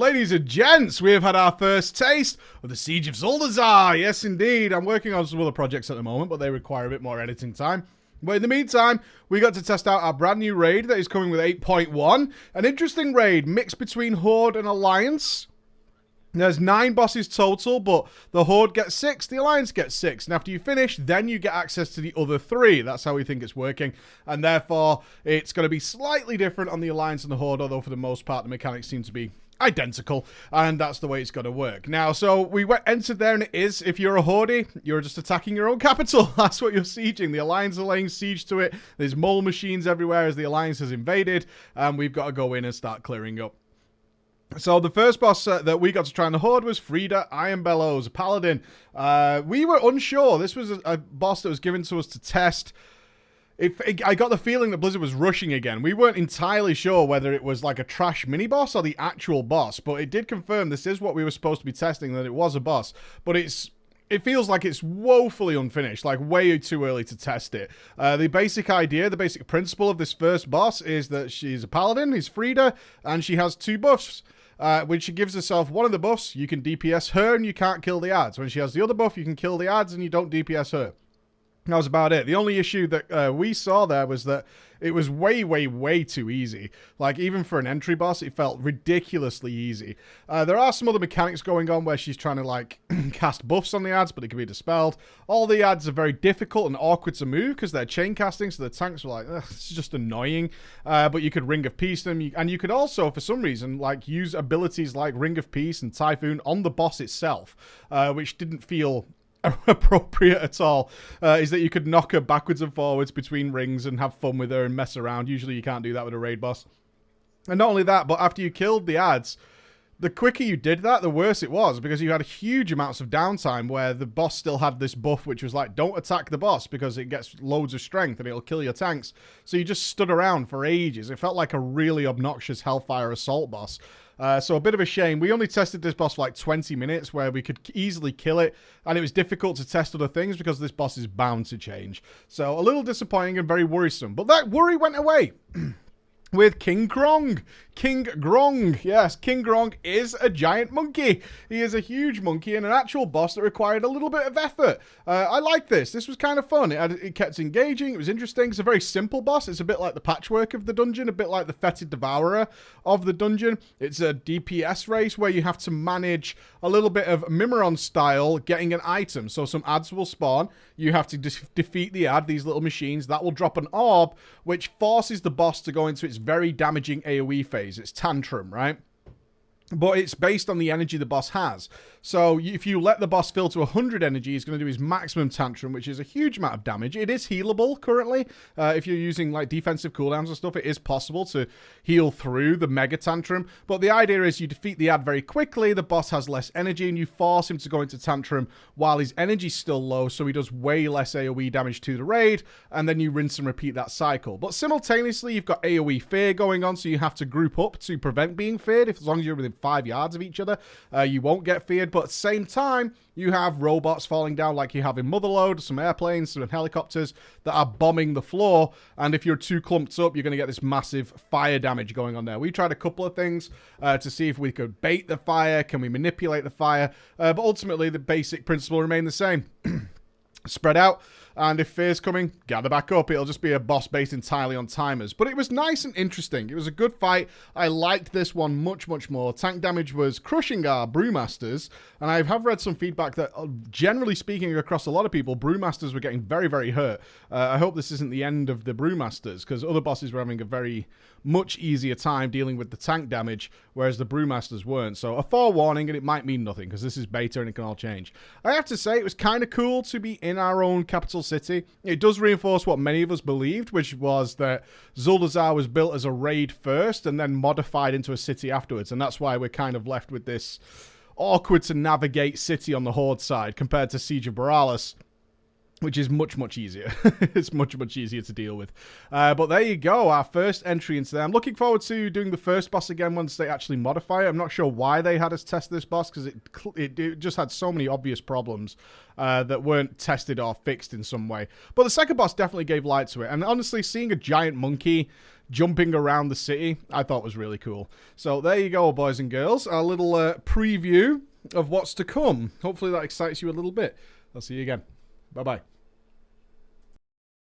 Ladies and gents, we have had our first taste of the Siege of Zuldazar. Yes, indeed. I'm working on some other projects at the moment, but they require a bit more editing time. But in the meantime, we got to test out our brand new raid that is coming with 8.1. An interesting raid, mixed between Horde and Alliance. There's 9 bosses total, but the Horde gets 6, the Alliance gets 6. And after you finish, then you get access to the other 3. That's how we think it's working. And therefore, it's going to be slightly different on the Alliance and the Horde, although for the most part, the mechanics seem to be identical, and that's the way it's got to work. Now, so we entered there, and it is, if you're a Horde, you're just attacking your own capital. That's what you're sieging. The Alliance are laying siege to it. There's mole machines everywhere as the Alliance has invaded, and we've got to go in and start clearing up. So the first boss that we got to try on the Horde was Frida Iron Bellows, a paladin. We were unsure. This was a boss that was given to us to test. I got the feeling that Blizzard was rushing again. We weren't entirely sure whether it was like a trash mini-boss or the actual boss, but it did confirm this is what we were supposed to be testing, that it was a boss. But it feels like it's woefully unfinished, like way too early to test it. The basic idea, the basic principle of this first boss is that she's a paladin, is Frida, and she has 2 buffs. When she gives herself one of the buffs, you can DPS her and you can't kill the adds. When she has the other buff, you can kill the adds and you don't DPS her. That was about it. The only issue that we saw there was that it was way too easy. Like, even for an entry boss, it felt ridiculously easy. There are some other mechanics going on where she's trying to, like, cast buffs on the adds, but they can be dispelled. All the adds are very difficult and awkward to move because they're chain casting, so the tanks were like, this is just annoying. But you could Ring of Peace them, and you could also, for some reason, like, use abilities like Ring of Peace and Typhoon on the boss itself, which didn't feel appropriate at all. Is that you could knock her backwards and forwards between rings and have fun with her and mess around. Usually you can't do that with a raid boss. And not only that, but after you killed the adds, the quicker you did that, the worse it was, because you had huge amounts of downtime where the boss still had this buff which was like, don't attack the boss because it gets loads of strength and it'll kill your tanks. So you just stood around for ages. It felt like a really obnoxious Hellfire Assault boss. So a bit of a shame. We only tested this boss for like 20 minutes where we could easily kill it, and it was difficult to test other things because this boss is bound to change. So a little disappointing and very worrisome, but that worry went away. With King Grong. King Grong. Yes, King Grong is a giant monkey. He is a huge monkey and an actual boss that required a little bit of effort. I like this. This was kind of fun. It kept engaging. It was interesting. It's a very simple boss. It's a bit like the patchwork of the dungeon, a bit like the Fetid Devourer of the dungeon. It's a DPS race where you have to manage a little bit of Mimiron style getting an item. So some adds will spawn. You have to defeat the add, these little machines. That will drop an orb, which forces the boss to go into its very damaging AoE phase. It's Tantrum, right? But it's based on the energy the boss has. So if you let the boss fill to 100 energy, he's going to do his maximum Tantrum, which is a huge amount of damage. It is healable currently. If you're using like defensive cooldowns and stuff, it is possible to heal through the Mega Tantrum. But the idea is you defeat the ad very quickly, the boss has less energy, and you force him to go into Tantrum while his energy's still low, so he does way less AoE damage to the raid, and then you rinse and repeat that cycle. But simultaneously, you've got AoE fear going on, so you have to group up to prevent being feared. As long as you're within 5 yards of each other, you won't get feared. But at the same time, you have robots falling down like you have in Motherlode, some airplanes, some helicopters that are bombing the floor, and if you're too clumped up, you're going to get this massive fire damage going on there. We tried a couple of things to see if we could bait the fire, can we manipulate the fire, but ultimately the basic principle remained the same. Spread out, and if fear's coming, gather back up. It'll just be a boss based entirely on timers. But it was nice and interesting. It was a good fight. I liked this one much more. Tank damage was crushing our Brewmasters, and I have read some feedback that, generally speaking, across a lot of people, Brewmasters were getting very hurt. I hope this isn't the end of the Brewmasters, because other bosses were having a very much easier time dealing with the tank damage, whereas the Brewmasters weren't. So a forewarning, and it might mean nothing, because this is beta and it can all change. I have to say, it was kind of cool to be in our own capital city. It does reinforce what many of us believed, which was that Zuldazar was built as a raid first and then modified into a city afterwards, and that's why we're kind of left with this awkward to navigate city on the Horde side compared to Siege of Borealis, which is much easier. It's much easier to deal with. But there you go, our first entry into there. I'm looking forward to doing the first boss again once they actually modify it. I'm not sure why they had us test this boss, because it just had so many obvious problems that weren't tested or fixed in some way. But the second boss definitely gave light to it. And honestly, seeing a giant monkey jumping around the city, I thought was really cool. So there you go, boys and girls. Our little preview of what's to come. Hopefully that excites you a little bit. I'll see you again. Bye-bye.